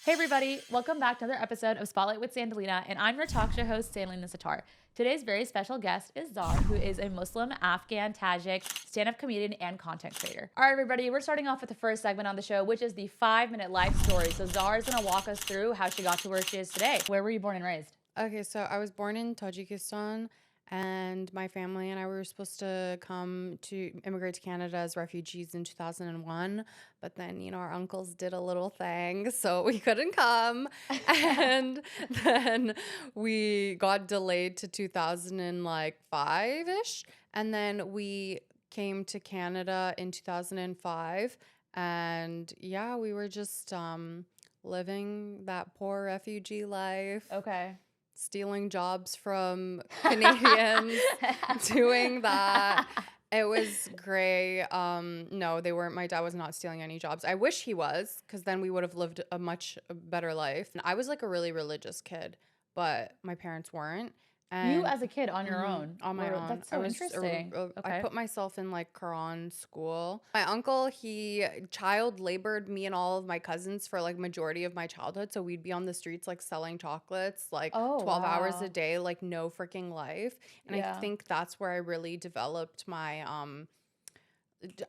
Hey everybody, welcome back to another episode of Spotlight with Sandalina, and I'm your talk show host, Sandalina Sattar. Today's very special guest is Zar, who is a Muslim, Afghan-Tajik, stand-up comedian and content creator. All right, everybody, we're starting off with the first segment on the show, which is the 5-minute life story. So Zar is gonna walk us through how she got to where she is today. Where were you born and raised? Okay, so I was born in Tajikistan, and my family and I were supposed to immigrate to Canada as refugees in 2001. But then, our uncles did a little thing, so we couldn't come. And then we got delayed to 2005-ish. And then we came to Canada in 2005. And yeah, we were just living that poor refugee life. Okay. Stealing jobs from Canadians, doing that. It was great. No, they weren't. My dad was not stealing any jobs. I wish he was, because then we would have lived a much better life. And I was like a really religious kid, but my parents weren't. And You as a kid on your own? on my own. That's so interesting. I put myself in like Quran school. My uncle, he child labored me and all of my cousins for like majority of my childhood. So we'd be on the streets like selling chocolates like 12 hours a day, like no freaking life. And I think that's where I really developed my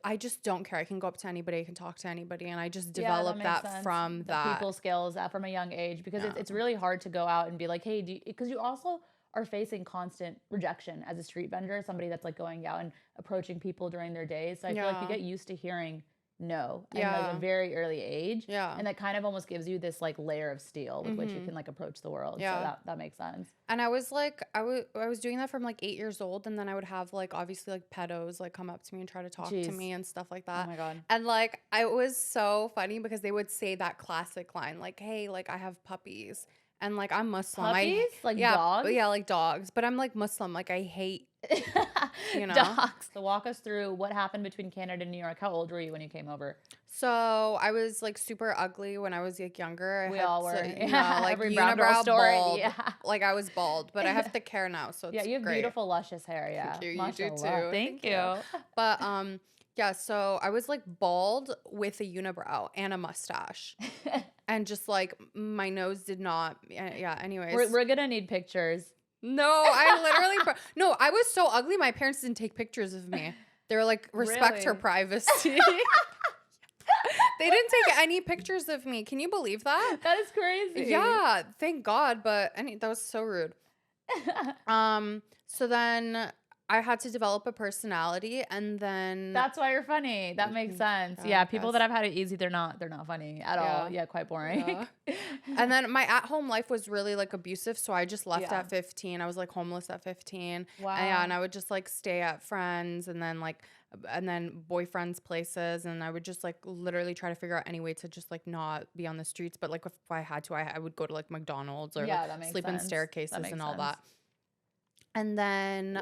I just don't care. I can go up to anybody, I can talk to anybody, and I just developed that from that. People skills from a young age, because it's really hard to go out and be like, hey, because you also are facing constant rejection as a street vendor, somebody that's like going out and approaching people during their days. So I feel like you get used to hearing no at like a very early age. Yeah. And that kind of almost gives you this like layer of steel with which you can like approach the world. Yeah. So that makes sense. And I was like, I was doing that from like 8 years old, and then I would have like obviously like pedos like come up to me and try to talk to me and stuff like that. Oh my God. And like it was so funny because they would say that classic line like, hey, like I have puppies. And like I'm Muslim. Puppies? Dogs? Yeah, like dogs. But I'm like Muslim. Like I hate dogs. So walk us through what happened between Canada and New York. How old were you when you came over? So I was like super ugly when I was like younger. We all were. Like every brown girl story. bald. Yeah. Like I was bald, but I have thick hair now, so it's you have great. Beautiful luscious hair. Yeah, Thank you. You do Mashallah. too. Thank you. But yeah, so I was like bald with a unibrow and a mustache. And just like my nose did not. Yeah. Anyways, We're gonna need pictures. No, I literally. No, I was so ugly. My parents didn't take pictures of me. They were like, respect her privacy. They didn't take any pictures of me. Can you believe that? That is crazy. Yeah, thank God. But that was so rude. So then I had to develop a personality, and then that's why you're funny. That makes sense. Yeah, people that have had it easy, they're not funny at all. Yeah, quite boring. Yeah. And then my at-home life was really like abusive, so I just left at 15. I was like homeless at 15. Wow. And I would just like stay at friends and then boyfriends' places, and I would just like literally try to figure out any way to just like not be on the streets. But like if I had to, I would go to like McDonald's or like sleep in staircases and all that. And then,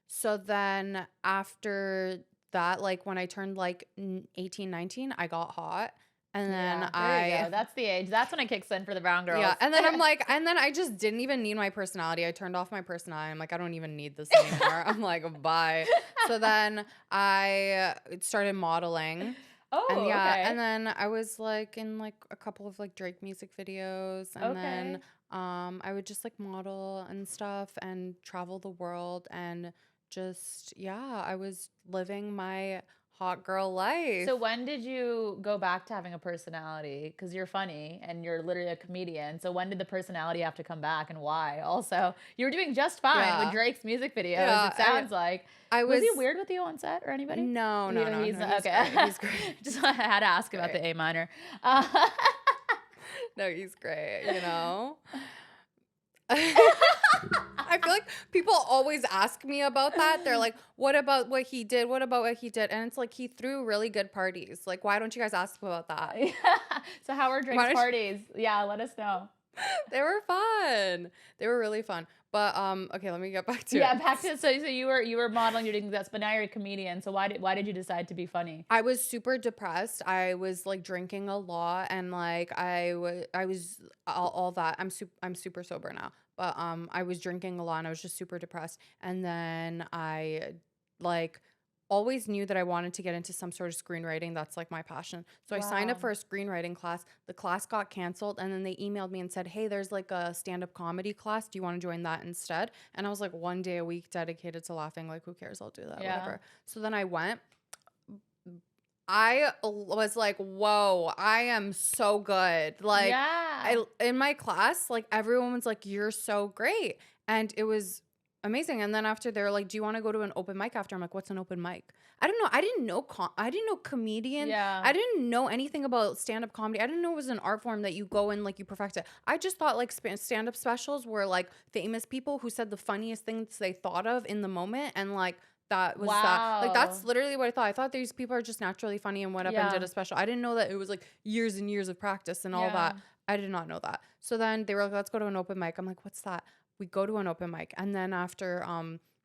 so then after that, like when I turned like 18, 19, I got hot. And then that's the age. That's when it kicks in for the brown girls. Yeah. And then I'm like, and then I just didn't even need my personality. I turned off my personality. I'm like, I don't even need this anymore. I'm like, bye. So then I started modeling. Oh, and okay. And then I was like in like a couple of like Drake music videos. And then I would just like model and stuff and travel the world and just, I was living my hot girl life. So when did you go back to having a personality? Because you're funny and you're literally a comedian. So when did the personality have to come back, and why? Also, you were doing just fine with Drake's music videos. Yeah, it sounds like. Was he weird with you on set or anybody? No. He's okay. Great. He's great. Just had to ask about the A minor. No, he's great, I feel like people always ask me about that. They're like, what about what he did? What about what he did? And it's like, he threw really good parties. Like, why don't you guys ask about that? Yeah. So how were Drake's parties? Yeah, let us know. They were fun. They were really fun. But okay, let me get back to it. Yeah, back to so you were modeling, you're doing this, but now you're a comedian. So why did you decide to be funny? I was super depressed. I was like drinking a lot, and like I was all that. I'm super sober now, but I was drinking a lot and I was just super depressed. And then I like always knew that I wanted to get into some sort of screenwriting. That's like my passion. So I signed up for a screenwriting class. The class got canceled, and then they emailed me and said, hey, there's like a stand-up comedy class. Do you want to join that instead? And I was like, 1 day a week dedicated to laughing. Like, who cares? I'll do that, whatever. So then I went. I was like, whoa, I am so good. Like, in my class, like, everyone was like, you're so great. And it was amazing. And then after, they're like, do you want to go to an open mic after? I'm like, what's an open mic? I don't know. I didn't know comedian. I didn't know anything about stand-up comedy. I didn't know it was an art form that you go and like you perfect it. I just thought like stand-up specials were like famous people who said the funniest things they thought of in the moment, and like that was that. Like, that's literally what I thought. I thought these people are just naturally funny and went up and did a special. I didn't know that it was like years and years of practice and all that. I did not know that. So then they were like, let's go to an open mic. I'm like, what's that? We go to an open mic. And then after,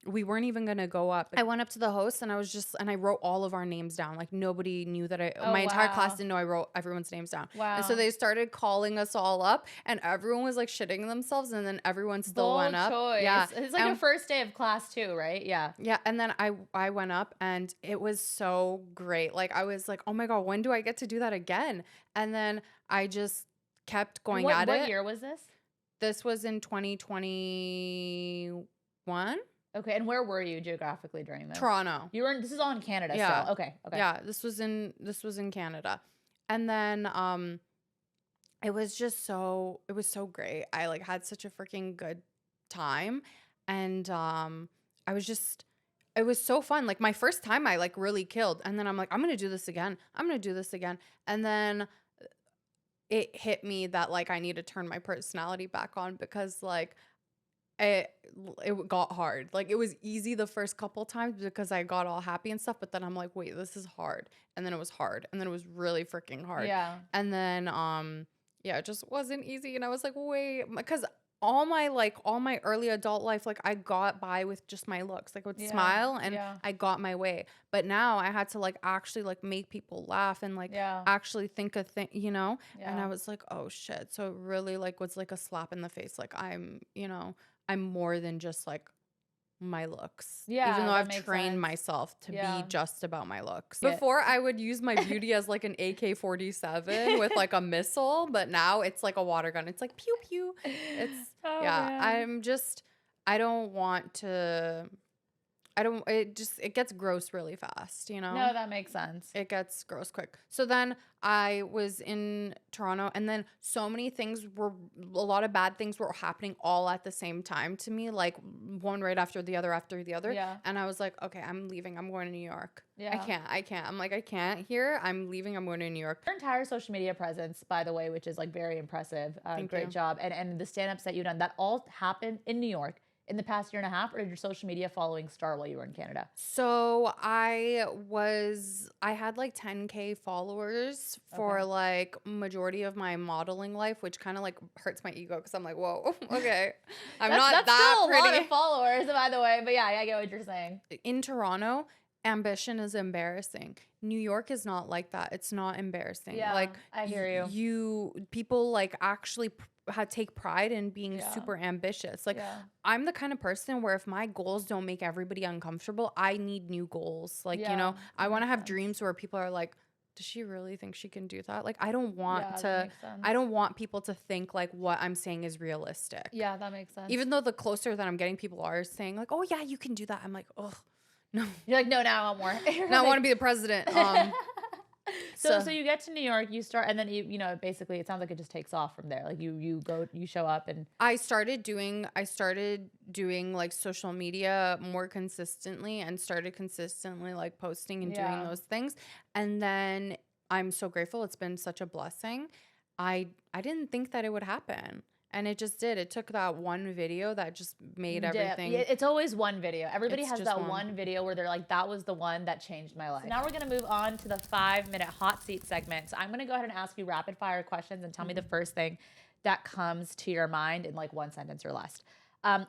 we weren't even going to go up. I went up to the host and I wrote all of our names down. Like, nobody knew that my entire class didn't know I wrote everyone's names down. And so they started calling us all up, and everyone was like shitting themselves, and then everyone still went up. Yeah. It's like the first day of class too, right? Yeah. Yeah. And then I went up, and it was so great. Like, I was like, oh my God, when do I get to do that again? And then I just kept going at it. What year was this? This was in 2021. Okay, and where were you geographically during this? Toronto. This is all in Canada still. Okay. Yeah, this was in Canada. And then it was so great. I like had such a freaking good time, and it was so fun. Like, my first time I like really killed, and then I'm like, I'm going to do this again. And then it hit me that like I need to turn my personality back on, because like it got hard. Like, it was easy the first couple times because I got all happy and stuff, but then I'm like, wait, this is hard. And then it was hard, and then it was really freaking hard. Yeah. And then it just wasn't easy, and I was like, wait, because all my early adult life, like, I got by with just my looks. Like, I would smile and I got my way. But now I had to like actually like make people laugh and like actually think a thing, you know? And I was like, oh shit. So it really like was like a slap in the face. Like, I'm more than just like my looks. Yeah. Even though I've trained myself to be just about my looks. Before, I would use my beauty as like an AK-47 with like a missile, but now it's like a water gun. It's like pew pew. It's man. It gets gross really fast, you know? No, that makes sense. It gets gross quick. So then I was in Toronto, and then a lot of bad things were happening all at the same time to me, like one right after the other. Yeah. And I was like, okay, I'm leaving. I'm going to New York. Yeah. I can't. I'm like, I can't here. I'm leaving. I'm going to New York. Your entire social media presence, by the way, which is like very impressive. Great job. And the stand-ups that you've done, that all happened in New York in the past year and a half, or did your social media following start while you were in Canada? So I had like 10K followers for like majority of my modeling life, which kind of like hurts my ego, because I'm like, whoa, okay, that's still pretty. A lot of followers, by the way. But yeah, I get what you're saying. In Toronto, ambition is embarrassing. New York is not like that. It's not embarrassing. Yeah, like, I hear you. People like actually take pride in being super ambitious. Like, I'm the kind of person where if my goals don't make everybody uncomfortable, I need new goals. Like, you know, I want to have dreams where people are like, does she really think she can do that? Like, I don't want people to think like what I'm saying is realistic. Yeah, that makes sense. Even though the closer that I'm getting, people are saying like, oh yeah, you can do that. I'm like, oh no. You're like, no, now I want more. Now I want to be the president. So you get to New York, you start, and then you know, basically it sounds like it just takes off from there. Like you show up, and I started doing like social media more consistently, and started consistently like posting and doing those things. And then I'm so grateful. It's been such a blessing. I didn't think that it would happen. And it just did. It took that one video that just made everything. It's always one video. Everybody has that one video where they're like, that was the one that changed my life. So now we're going to move on to the 5-minute hot seat segment. So I'm going to go ahead and ask you rapid fire questions and tell me the first thing that comes to your mind in like one sentence or less.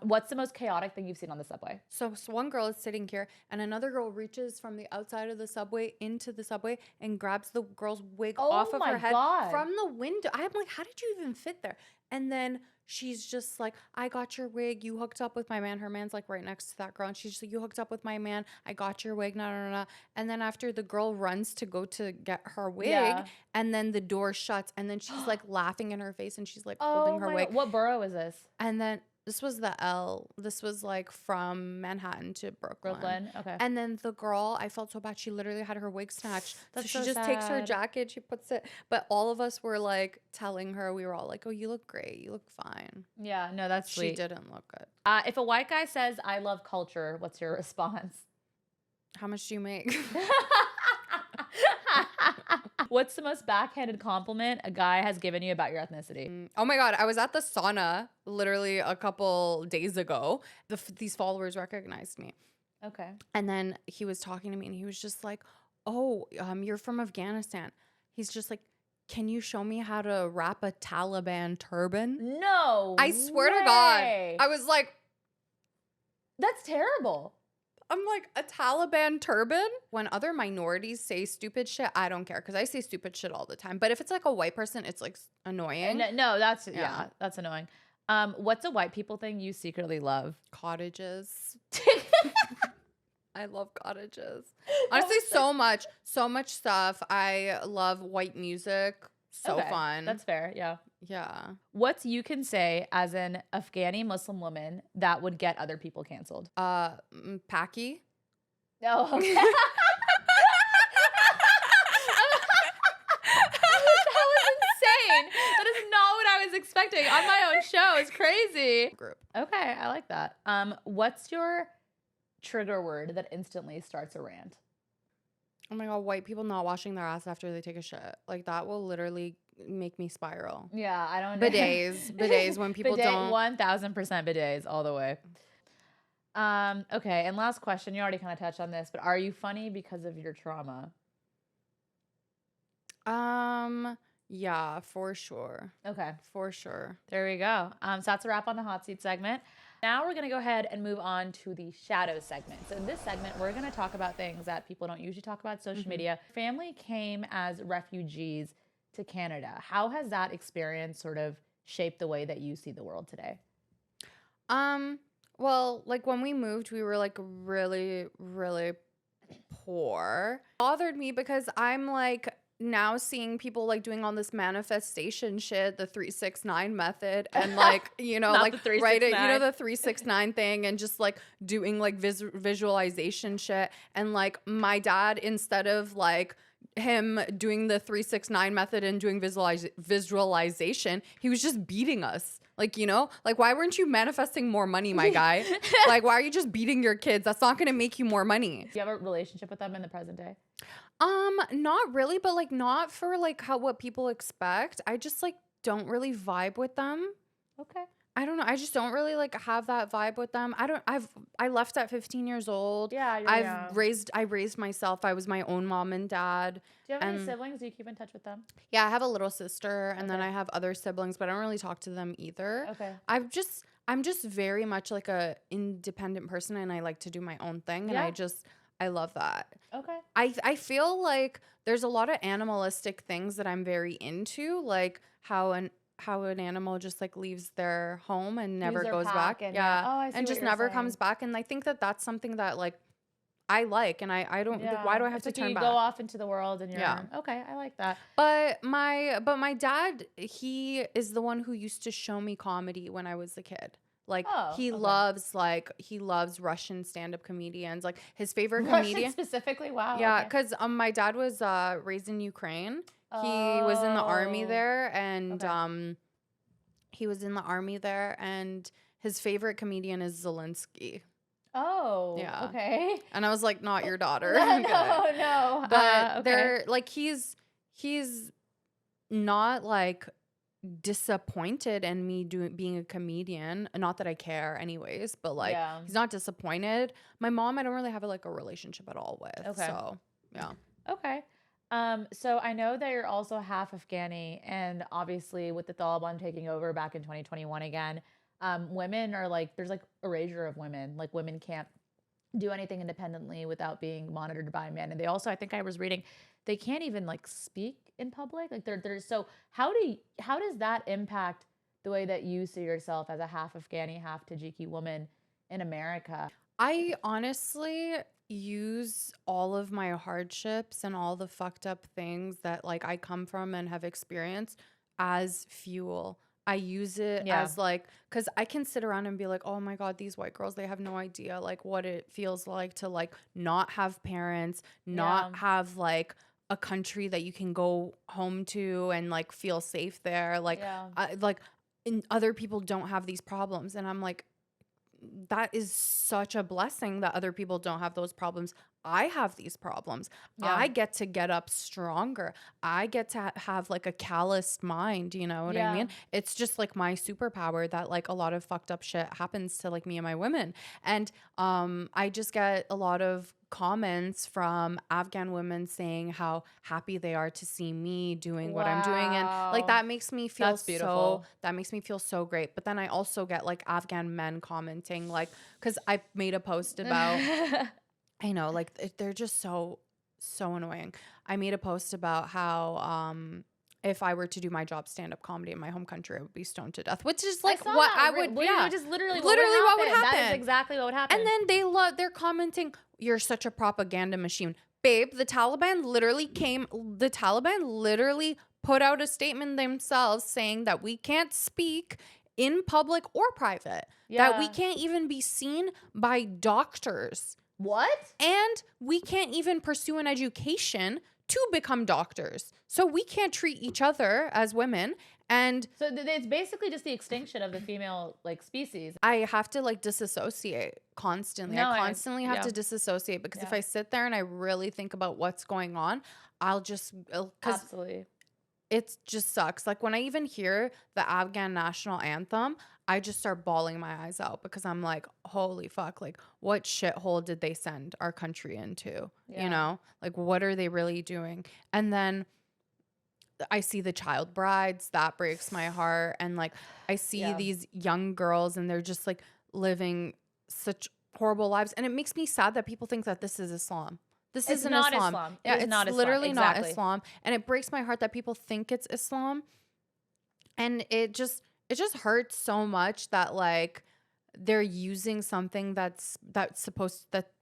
What's the most chaotic thing you've seen on the subway? So one girl is sitting here, and another girl reaches from the outside of the subway into the subway and grabs the girl's wig off of her head from the window. I'm like, how did you even fit there? And then she's just like, I got your wig. You hooked up with my man. Her man's like right next to that girl. And she's just like, you hooked up with my man. I got your wig. No, no, no. And then after the girl runs to go to get her wig, and then the door shuts. And then she's like laughing in her face, and she's like holding her wig. What borough is this? And then this was the L. This was like from Manhattan to Brooklyn. Okay. And then the girl, I felt so bad. She literally had her wig snatched. That's so so she just takes her sad. jacket, she puts it. But all of us were like telling her, we were all like, oh, you look great. You look fine. Yeah, no, that's sweet. She didn't look good. If a white guy says, I love culture, what's your response? How much do you make? What's the most backhanded compliment a guy has given you about your ethnicity? Oh my God. I was at the sauna literally a couple days ago. These followers recognized me. Okay. And then he was talking to me, and he was just like, oh, you're from Afghanistan. He's just like, can you show me how to wrap a Taliban turban? No. I swear to God. I was like, that's terrible. I'm like, a Taliban turban? When other minorities say stupid shit, I don't care, because I say stupid shit all the time. But if it's like a white person, it's like annoying. No, that's that's annoying. What's a white people thing you secretly love? Cottages. I love cottages. Honestly, so much stuff. I love white music. So fun. That's fair. Yeah. Yeah. What you can say as an Afghani Muslim woman that would get other people canceled? Paki. No. Okay. That was insane. That is not what I was expecting on my own show. It's crazy. Group. Okay, I like that. What's your trigger word that instantly starts a rant? Oh my God, white people not washing their ass after they take a shit. Like, that will literally make me spiral. Yeah, I don't know. Bidets when people don't. 1000% bidets all the way. Okay, and last question. You already kind of touched on this, but are you funny because of your trauma? Yeah, for sure. Okay. For sure. There we go. So that's a wrap on the hot seat segment. Now we're going to go ahead and move on to the shadow segment. So in this segment, we're going to talk about things that people don't usually talk about, social media. Family came as refugees to Canada. How has that experience sort of shaped the way that you see the world today? Well, like when we moved, we were like really, really poor. It bothered me because I'm like now seeing people like doing all this manifestation shit, the 369 method, and like, you know, like write it, you know, the 369 thing, and just like doing like visualization shit. And like my dad, instead of like him doing the 369 method and doing visualization, he was just beating us. Like, you know, like, why weren't you manifesting more money, my guy? Like, why are you just beating your kids? That's not going to make you more money. Do you have a relationship with them in the present day? Not really, but like not for like what people expect. I just like don't really vibe with them. Okay. I don't know. I just don't really like have that vibe with them. I left at 15 years old. Yeah. I raised myself. I was my own mom and dad. Do you have any siblings? Do you keep in touch with them? Yeah, I have a little sister, and then I have other siblings, but I don't really talk to them either. Okay. I'm just very much like a independent person, and I like to do my own thing, and I love that. Okay. I feel like there's a lot of animalistic things that I'm very into, like how an animal just like leaves their home and never goes back. And just never comes back. And I think that that's something that like I like, and I don't. Yeah. Why do I have to turn back? You go off into the world and you're okay. I like that. But my dad, he is the one who used to show me comedy when I was a kid. Like he loves Russian stand-up comedians. Like his favorite comedian specifically. Wow. Yeah, because my dad was raised in Ukraine. He was in the army there, and his favorite comedian is Zelensky. Oh, yeah. Okay. And I was like, not your daughter. No. But they're like, he's not like disappointed in me being a comedian. Not that I care anyways, but like he's not disappointed. My mom, I don't really have like a relationship at all with. Okay. So yeah. Okay. So I know that you're also half Afghani, and obviously with the Taliban taking over back in 2021 again, women are like, there's like erasure of women. Like women can't do anything independently without being monitored by men. And they also, I think I was reading, they can't even like speak in public. Like they're so how does that impact the way that you see yourself as a half Afghani, half Tajiki woman in America? I honestly use all of my hardships and all the fucked up things that like I come from and have experienced as fuel. I use it Yeah. as like, because I can sit around and be like, oh my God, these white girls, they have no idea like what it feels like to like not have parents, not Yeah. have like a country that you can go home to and like feel safe there. Like, Yeah. other people don't have these problems. And I'm like, that is such a blessing that other people don't have those problems. I have these problems. Yeah. I get to get up stronger. I get to have like a calloused mind, you know what I mean? It's just like my superpower that like a lot of fucked up shit happens to like me and my women. And I just get a lot of comments from Afghan women saying how happy they are to see me doing what I'm doing, and like Wow. that makes me feel That's beautiful. that makes me feel so great. But then I also get like Afghan men commenting, like, because I made a post about I know, like they're just so annoying. I made a post about how if I were to do my job stand-up comedy in my home country, I would be stoned to death, which is like saw what that. I would Which is literally literally what would happen. That is happen. exactly what would happen. And then they're commenting, you're such a propaganda machine. Babe, the Taliban literally put out a statement themselves saying that we can't speak in public or private, that we can't even be seen by doctors. What? And we can't even pursue an education to become doctors. So we can't treat each other as women. And so it's basically just the extinction of the female like species. I have to like disassociate constantly. No, I constantly have to disassociate because if I sit there and I really think about what's going on, I'll just, Absolutely. it just sucks. Like when I even hear the Afghan national anthem, I just start bawling my eyes out because I'm like, holy fuck, like what shithole did they send our country into? You know, like what are they really doing? And then I see the child brides, that breaks my heart. And like I see these young girls and they're just like living such horrible lives. And it makes me sad that people think that this is Islam. This isn't not Islam. Islam. Yeah, It is it's not Islam. literally Exactly. not Islam. And it breaks my heart that people think it's Islam. And it just hurts so much that like they're using something that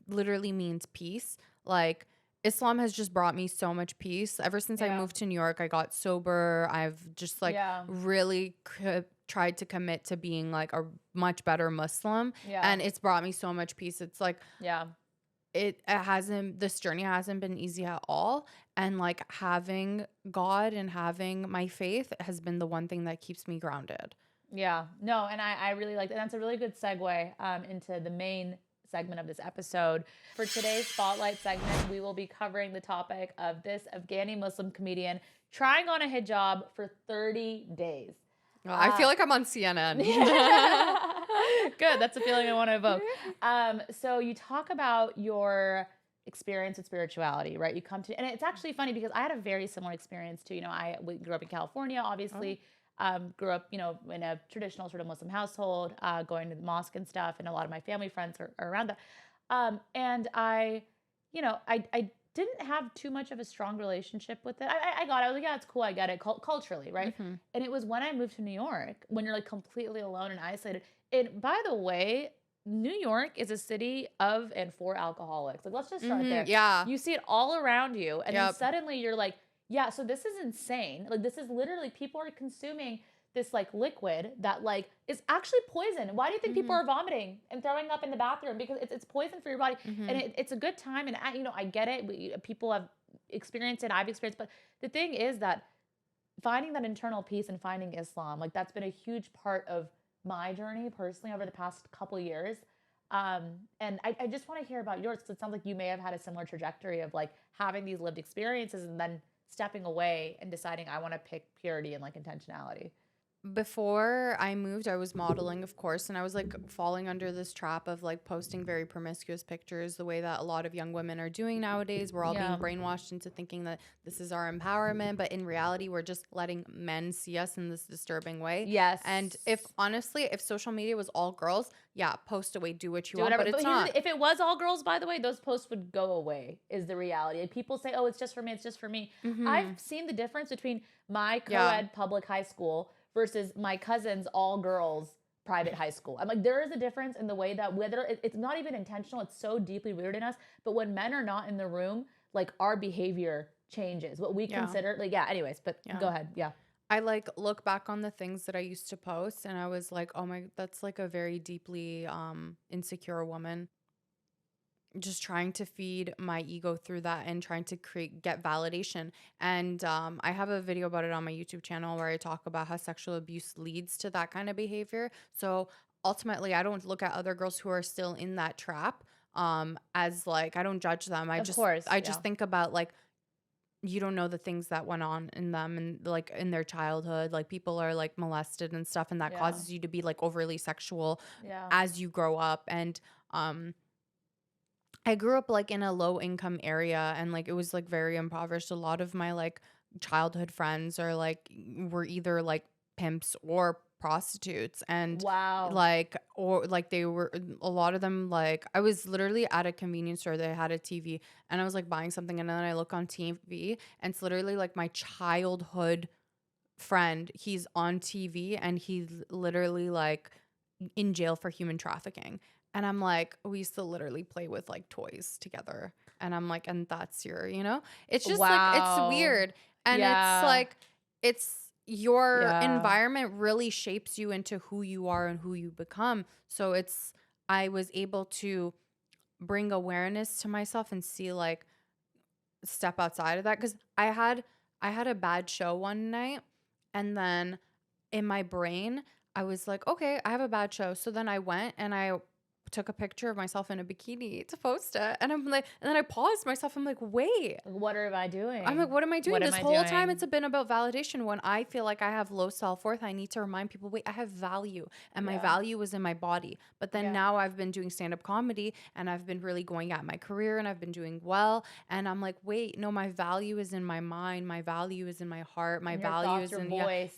literally means peace. Like Islam has just brought me so much peace. Ever since I moved to New York, I got sober. I've just like really tried to commit to being like a much better Muslim. And it's brought me so much peace. It's like, this journey hasn't been easy at all. And like having God and having my faith has been the one thing that keeps me grounded. Yeah, no, and I really like that. That's a really good segue into the main segment of this episode. For today's Spotlight segment, we will be covering the topic of this Afghani Muslim comedian trying on a hijab for 30 days. I feel like I'm on CNN. Good. That's a feeling I want to evoke. So you talk about your experience with spirituality, right? You come to, and it's actually funny because I had a very similar experience too. You know, we grew up in California, obviously. Grew up, you know, in a traditional sort of Muslim household, going to the mosque and stuff. And a lot of my family friends are around that. And I didn't have too much of a strong relationship with it. I was like, yeah, it's cool. I get it culturally, right? Mm-hmm. And it was when I moved to New York, when you're like completely alone and isolated. And by the way, New York is a city of and for alcoholics. Like, let's just start there. Yeah. You see it all around you. And then suddenly you're like, yeah, so this is insane. Like, this is literally, people are consuming this like liquid that like is actually poison. Why do you think people are vomiting and throwing up in the bathroom? Because it's poison for your body. And it's a good time. And I get it. People have experienced it. I've experienced. But the thing is that finding that internal peace and finding Islam, like that's been a huge part of my journey personally over the past couple of years. And I just want to hear about yours, because it sounds like you may have had a similar trajectory of like having these lived experiences and then stepping away and deciding I want to pick purity and like intentionality. before I moved, I was modeling, of course, and I was like falling under this trap of like posting very promiscuous pictures, the way that a lot of young women are doing nowadays. We're all being brainwashed into thinking that this is our empowerment, but in reality, we're just letting men see us in this disturbing way. Yes. And if honestly, if social media was all girls, yeah, post away, do what you want, whatever. but it's here's not. if it was all girls, by the way, those posts would go away, is the reality. And people say, oh, it's just for me, it's just for me. I've seen the difference between my co-ed public high school versus my cousin's all girls private high school. I'm like, there is a difference in the way that whether it's not even intentional, it's so deeply rooted in us. But when men are not in the room, like our behavior changes. What we consider, like, anyways, but go ahead. Yeah. I like look back on the things that I used to post and I was like, oh my, that's like a very deeply insecure woman. Just trying to feed my ego through that and trying to get validation. And I have a video about it on my YouTube channel where I talk about how sexual abuse leads to that kind of behavior. So ultimately, I don't look at other girls who are still in that trap as like, I don't judge them. I just think about like, you don't know the things that went on in them and like in their childhood, like people are like molested and stuff, and that causes you to be like overly sexual as you grow up. And I grew up like in a low income area and like it was like very impoverished. A lot of my like childhood friends are like were either like pimps or prostitutes, and like or like they were a lot of them. Like I was literally at a convenience store that had a TV and I was like buying something and then I look on TV and it's literally like my childhood friend, he's on TV and he's literally like in jail for human trafficking. And I'm like, we used to literally play with like toys together. And I'm like, and that's your, it's just like, it's weird. And it's like, it's your environment really shapes you into who you are and who you become. So I was able to bring awareness to myself and see like, step outside of that. Cause I had a bad show one night and then in my brain, I was like, okay, I have a bad show. So then I went and I took a picture of myself in a bikini to post it. And I'm like, and then I paused myself. I'm like, wait, what am I doing? I'm like, what am I doing? This whole time it's been about validation. When I feel like I have low self-worth, I need to remind people, wait, I have value and my value is in my body. But then now I've been doing stand-up comedy and I've been really going at my career and I've been doing well. And I'm like, wait, no, my value is in my mind. My value is in my heart. My value is in your voice,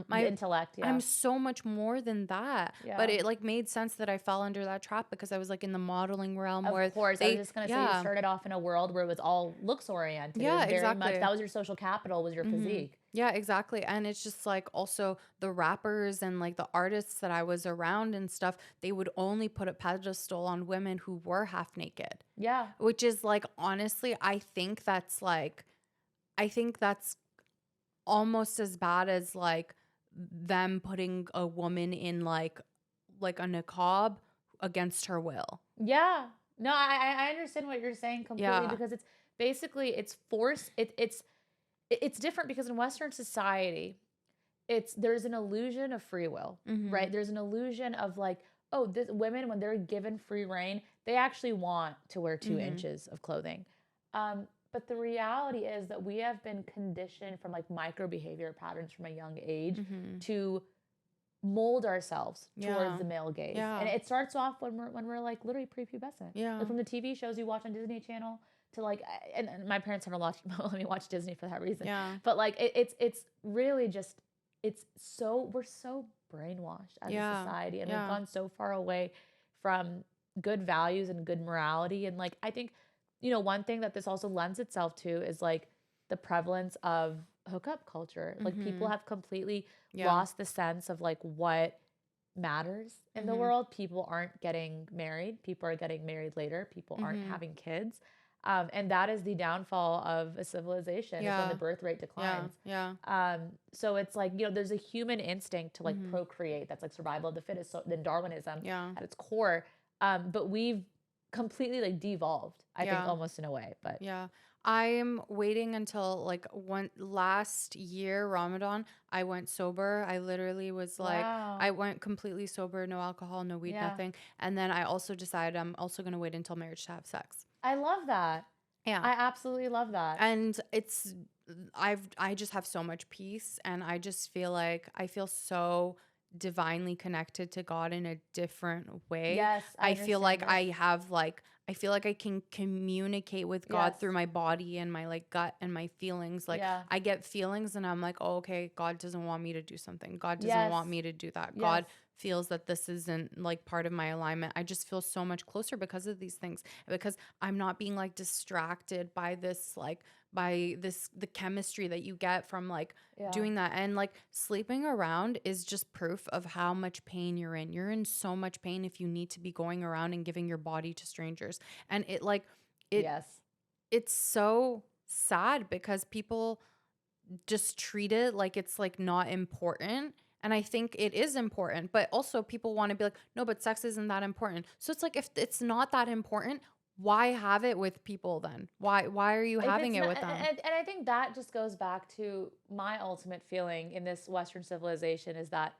my intellect. I'm so much more than that. But it like made sense that I fell under that trap because I was like in the modeling realm. Of course, I was just gonna say you started off in a world where it was all looks oriented. Yeah, exactly. That was your social capital, was your physique. Yeah, exactly. And it's just like also the rappers and like the artists that I was around and stuff, they would only put a pedestal on women who were half naked. Yeah. Which is like, honestly, I think that's almost as bad as like them putting a woman in like a niqab against her will. Yeah. No, I understand what you're saying completely because it's basically it's forced. It's different because in Western society, there's an illusion of free will, right? There's an illusion of like, oh, this women when they're given free reign, they actually want to wear 2 inches of clothing. But the reality is that we have been conditioned from like micro behavior patterns from a young age to mold ourselves towards the male gaze. And it starts off when we're like literally prepubescent. Like from the TV shows you watch on Disney Channel to like, and my parents never let me watch Disney for that reason. But like it's really just we're so brainwashed as a society, and we've gone so far away from good values and good morality. And like I think, one thing that this also lends itself to is like the prevalence of hookup culture. Like people have completely lost the sense of like what matters in the world. People aren't getting married. People are getting married later. People aren't having kids. And that is the downfall of a civilization. It's when the birth rate declines. So it's like, there's a human instinct to like procreate. That's like survival of the fittest. So then Darwinism at its core. But we've completely like devolved, I think, almost in a way. But I'm waiting until like last year, Ramadan, I went sober. I literally was like, I went completely sober, no alcohol, no weed, nothing. And then I also decided I'm also going to wait until marriage to have sex. I love that. Yeah. I absolutely love that. And I just have so much peace, and I just feel like I feel so divinely connected to God in a different way. Yes, I I feel like understand this. I feel like I can communicate with God Yes. through my body and my like gut and my feelings. Like Yeah. I get feelings and I'm like, oh, okay, God doesn't want me to do something. God doesn't Yes. want me to do that. Yes. God feels that this isn't like part of my alignment. I just feel so much closer because of these things, because I'm not being like distracted by the chemistry that you get from like Yeah. doing that. And like sleeping around is just proof of how much pain you're in. You're in so much pain if you need to be going around and giving your body to strangers. And Yes. it's so sad because people just treat it like it's like not important. And I think it is important, but also people want to be like, no, but sex isn't that important. So it's like, if it's not that important, why have it with people then? Why are you If having it's it not, with them? and I think that just goes back to my ultimate feeling in this Western civilization is that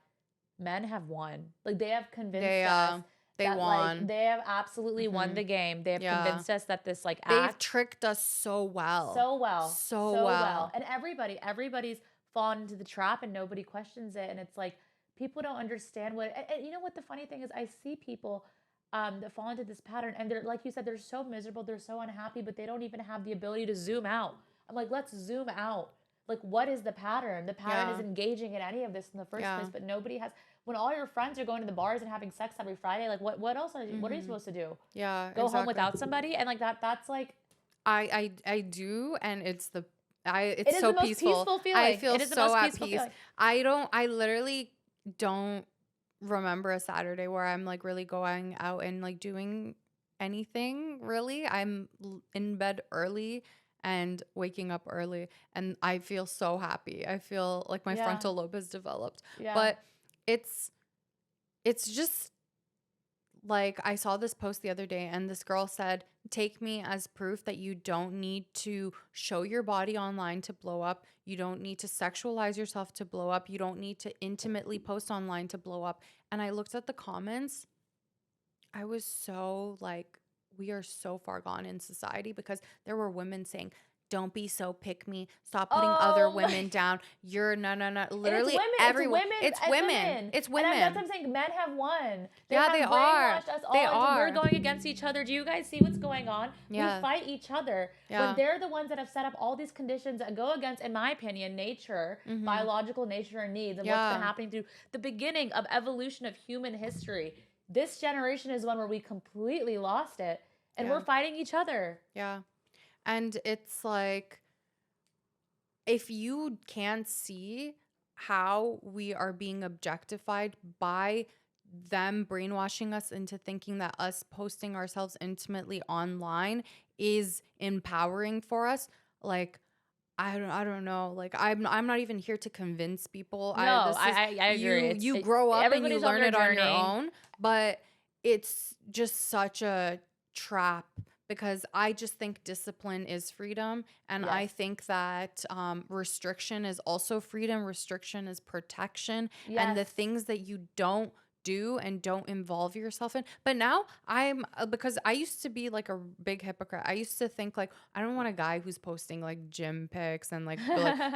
men have won. Like they have convinced us They that won. like they have absolutely won the game. They have Yeah. convinced us that this like They've act tricked us so well. so well. So well. And everybody's fallen into the trap and nobody questions it. And it's like people don't understand what and you know what the funny thing is, I see people that fall into this pattern and they're like you said, they're so miserable, they're so unhappy, but they don't even have the ability to zoom out. I'm like, let's zoom out. Like, what is the pattern? The pattern is engaging in any of this in the first place, but nobody has. When all your friends are going to the bars and having sex every Friday, like what else are you, what are you supposed to do? Yeah, Go home without somebody, and like that's like I do, and it's it it's is so the most peaceful. feeling. I feel It is the so most at peaceful peace. feeling. I literally don't remember a Saturday where I'm like really going out and like doing anything really. I'm in bed early and waking up early, and I feel so happy. I feel like my Yeah. frontal lobe has developed. Yeah. But it's just like, I saw this post the other day and this girl said, take me as proof that you don't need to show your body online to blow up. You don't need to sexualize yourself to blow up. You don't need to intimately post online to blow up. And I looked at the comments. I was so like, we are so far gone in society, because there were women saying, don't be so pick me. Stop putting other women down. You're no. Literally everyone. It's women. It's women. And that's what I'm saying. Men have won. They Yeah, have they are. brainwashed us all They into are. we're going against each other. Do you guys see what's going on? Yeah. We fight each other. Yeah. But they're the ones that have set up all these conditions that go against, in my opinion, nature, biological nature and needs, and what's been happening through the beginning of evolution of human history. This generation is one where we completely lost it, and we're fighting each other. Yeah. And it's like, if you can't see how we are being objectified by them brainwashing us into thinking that us posting ourselves intimately online is empowering for us, like, I don't know. Like, I'm not even here to convince people. No, I agree. You grow up and you learn it on your journey. own, but it's just such a trap, because I just think discipline is freedom. And I think that restriction is also freedom. Restriction is protection. And the things that you don't do and don't involve yourself in. But now because I used to be like a big hypocrite. I used to think like, I don't want a guy who's posting like gym pics and like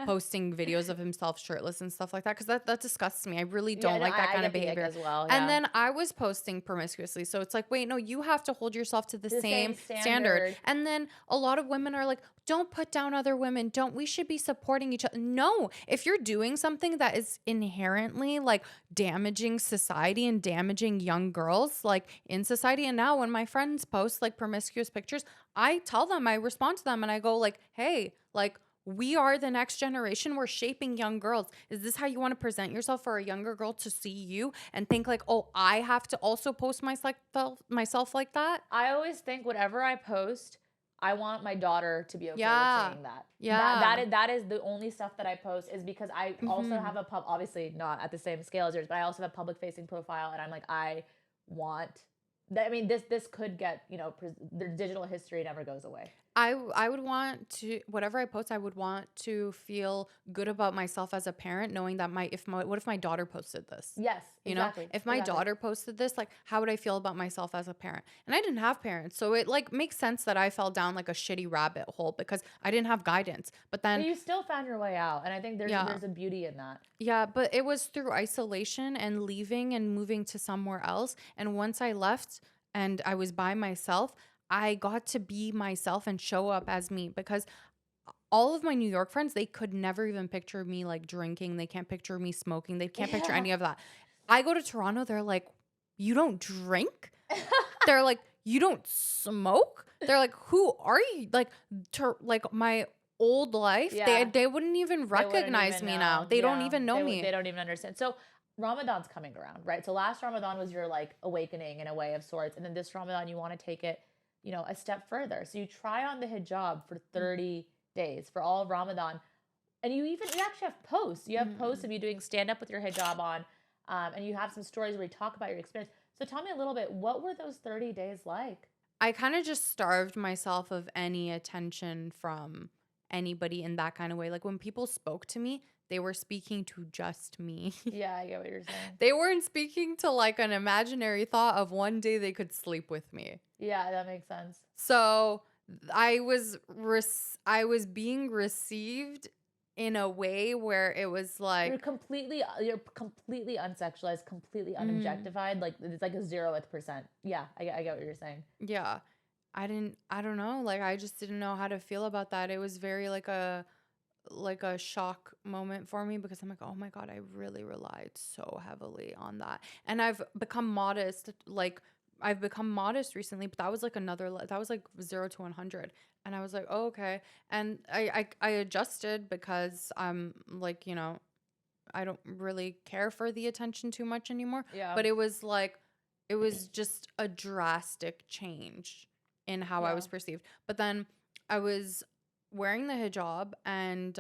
posting videos of himself shirtless and stuff like that, because that disgusts me. I really don't like that kind of behavior as well. And then I was posting promiscuously, so it's like, wait, no, you have to hold yourself to the same standard. And then a lot of women are like, don't put down other women. We should be supporting each other. No, if you're doing something that is inherently like damaging society and damaging young girls like in society. And now when my friends post like promiscuous pictures, I tell them, I respond to them and I go like, hey, like, we are the next generation. We're shaping young girls. Is this how you want to present yourself for a younger girl to see you and think like, oh, I have to also post myself like that? I always think whatever I post, I want my daughter to be okay with saying that. Yeah. That is the only stuff that I post, is because I also have a obviously not at the same scale as yours, but I also have a public facing profile, and I'm like, I want that. I mean, this could get, the digital history never goes away. I would want to, whatever I post, I would want to feel good about myself as a parent, knowing that what if my daughter posted this? Yes, You know, exactly. if my daughter posted this, like, how would I feel about myself as a parent? And I didn't have parents. So it like makes sense that I fell down like a shitty rabbit hole because I didn't have guidance. But But then, you still found your way out, and I think yeah, there's a beauty in that. yeah, but it was through isolation and leaving and moving to somewhere else. And once I left and I was by myself, I got to be myself and show up as me because all of my New York friends, they could never even picture me like drinking. They can't picture me smoking. They can't picture any of that. I go to Toronto, they're like, you don't drink? They're like, you don't smoke? They're like, who are you? Like, like my old life, Yeah. they wouldn't even recognize even me know. now. They don't Yeah. even know me. They don't even understand. So Ramadan's coming around, right? So last Ramadan was your like awakening in a way of sorts, and then this Ramadan you want to take it, a step further. So you try on the hijab for 30 days for all of Ramadan, and you actually have posts. You have posts of you doing stand up with your hijab on, and you have some stories where you talk about your experience. So tell me a little bit. What were those 30 days like? I kind of just starved myself of any attention from anybody in that kind of way. Like when people spoke to me, they were speaking to just me. Yeah, I get what you're saying. They weren't speaking to like an imaginary thought of one day they could sleep with me. Yeah, that makes sense. So I was being received in a way where it was like You're completely unsexualized, completely unobjectified. Like it's like a 0th%. Yeah, I get what you're saying. yeah. I don't know. Like I just didn't know how to feel about that. It was very like a shock moment for me because I'm like, oh my God, I really relied so heavily on that. And I've become modest, like I've become modest recently, but that was like that was like 0 to 100. And I was like, oh, okay. And I adjusted because I'm like, I don't really care for the attention too much anymore. Yeah. But it was just a drastic change in how I was perceived. But then I was wearing the hijab and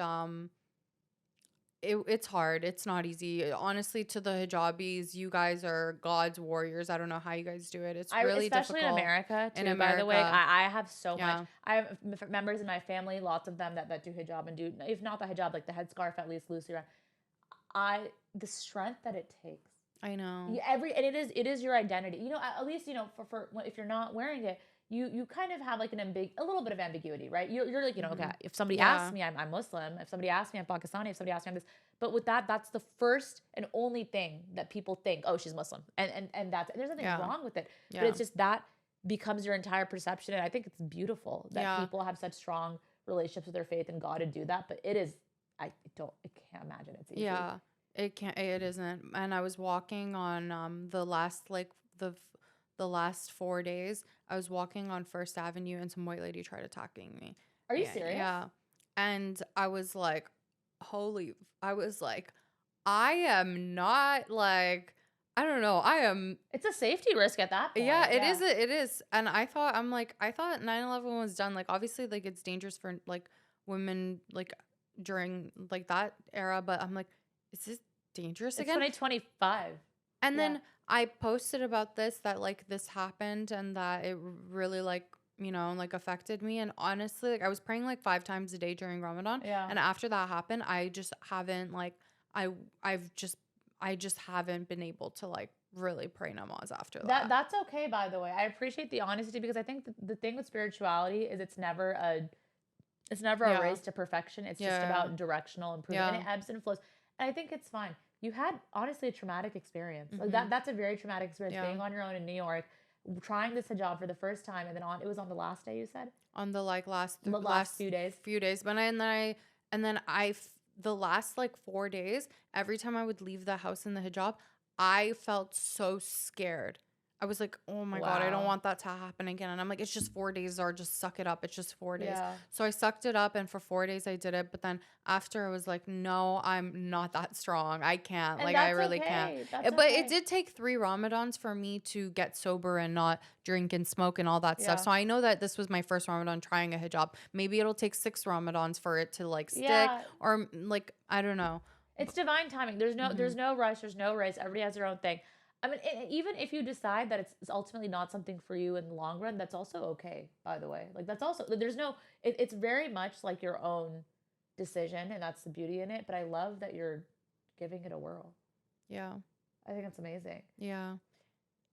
it's hard. It's not easy. Honestly, to the hijabis, you guys are God's warriors. I don't know how you guys do it. It's really especially difficult. in America too. In By the way, America. I have so Yeah. much. I have members in my family, lots of them that do hijab and do, if not the hijab, like the headscarf at least loosely around. The strength that it takes. I know. Yeah, and it is your identity. At least for if you're not wearing it, you kind of have like a little bit of ambiguity, right? You're like, okay, if somebody asks me, I'm Muslim. If somebody asks me, I'm Pakistani. If somebody asks me, I'm this. But with that's the first and only thing that people think, oh, she's Muslim, and there's nothing wrong with it. Yeah. But it's just that becomes your entire perception, and I think it's beautiful that people have such strong relationships with their faith and God to do that. But it is, I can't imagine it's easy. Yeah, it isn't. And I was walking on the last the last 4 days. I was walking on First Avenue and some white lady tried attacking me. Are you serious? Yeah. And I was like, I am not like, I don't know. It's a safety risk at that point. Yeah, it is. It is. And I thought 9/11 was done. Like, obviously, like, it's dangerous for like women, like during like that era. But I'm like, is this dangerous It's again? 2025. And then I posted about this, that like this happened and that it really like, like affected me. And honestly, like I was praying like 5 times a day during Ramadan. Yeah. And after that happened, I just haven't like, I just haven't been able to like really pray namaz after that. That's okay, by the way. I appreciate the honesty because I think the thing with spirituality is it's never a race to perfection. It's just about directional improvement and it ebbs and flows. And I think it's fine. You had honestly a traumatic experience. Like that's a very traumatic experience being on your own in New York, trying this hijab for the first time, and then it was on the last day, you said? On the like last few days. But the last like 4 days, every time I would leave the house in the hijab, I felt so scared. I was like, oh my God, I don't want that to happen again. And I'm like, it's just 4 days, or just suck it up. It's just 4 days. Yeah. So I sucked it up, and for 4 days I did it. But then after I was like, no, I'm not that strong. I can't. And like, I really can't. But it did take 3 Ramadans for me to get sober and not drink and smoke and all that stuff. So I know that this was my first Ramadan trying a hijab. Maybe it'll take 6 Ramadans for it to like stick, or like, I don't know. It's divine timing. There's no rush. There's no race. Everybody has their own thing. I mean, even if you decide that it's ultimately not something for you in the long run, that's also okay, by the way. Like, that's also, there's no, it's very much like your own decision, and that's the beauty in it. But I love that you're giving it a whirl. Yeah. I think it's amazing. Yeah.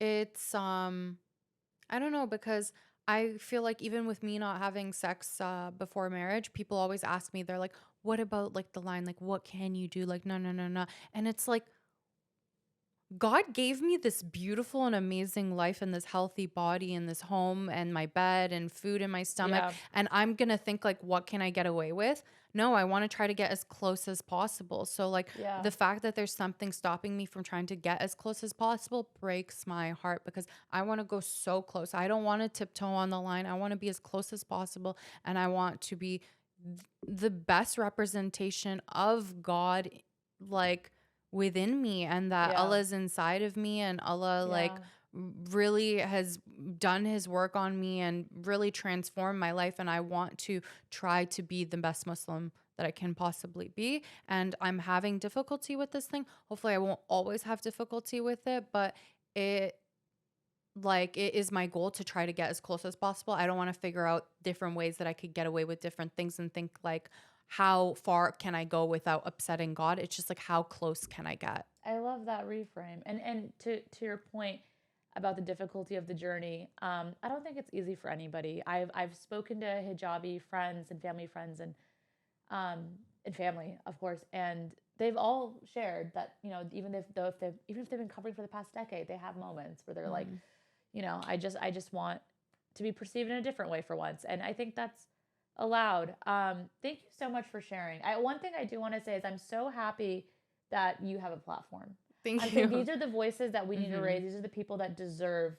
It's, I don't know, because I feel like even with me not having sex before marriage, people always ask me, they're like, what about like the line, like, what can you do? Like, no, no, no, no. And it's like, God gave me this beautiful and amazing life and this healthy body and this home and my bed and food in my stomach. Yeah. And I'm going to think like, what can I get away with? No, I want to try to get as close as possible. So like Yeah. the fact that there's something stopping me from trying to get as close as possible breaks my heart, because I want to go so close. I don't want to tiptoe on the line. I want to be as close as possible. And I want to be the best representation of God, like, within me, and that Yeah. Allah is inside of me, and Allah like Yeah. really has done his work on me and really transformed my life. And I want to try to be the best Muslim that I can possibly be. And I'm having difficulty with this thing. Hopefully I won't always have difficulty with it, but it is my goal to try to get as close as possible. I don't want to figure out different ways that I could get away with different things and think like, how far can I go without upsetting God? It's just like, how close can I get? I love that reframe. And to your point about the difficulty of the journey, I don't think it's easy for anybody. I've spoken to hijabi friends and family friends, and family, of course, and they've all shared that, even if they've been covering for the past decade, they have moments where they're like, I just want to be perceived in a different way for once, and I think that's allowed. Thank you so much for sharing. One thing I do want to say is I'm so happy that you have a platform. Thank I you. think these are the voices that we need to raise. These are the people that deserve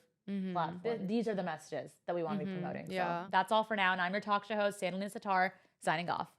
platforms. These are the messages that we want to be promoting. Yeah. So that's all for now. And I'm your talk show host, Sandalina Sattar, signing off.